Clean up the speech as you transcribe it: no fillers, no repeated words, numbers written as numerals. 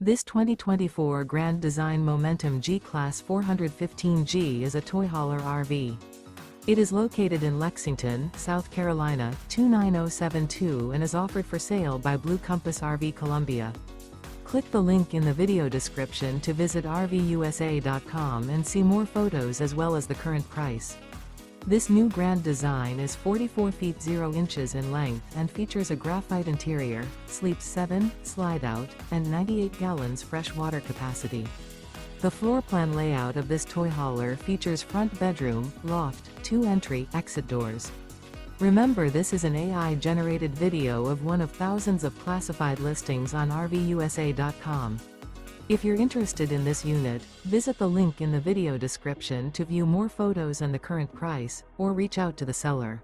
This 2024 Grand Design Momentum G-Class 415G is a toy hauler RV. It is located in Lexington, South Carolina, 29072 and is offered for sale by Blue Compass RV Columbia. Click the link in the video description to visit RVUSA.com and see more photos as well as the current price. This new grand design is 44 feet 0 inches in length and features a graphite interior, sleeps 7, slide-out, and 98 gallons fresh water capacity. The floor plan layout of this toy hauler features front bedroom, loft, 2 entry/exit doors. Remember, this is an AI-generated video of one of thousands of classified listings on RVUSA.com. If you're interested in this unit, visit the link in the video description to view more photos and the current price, or reach out to the seller.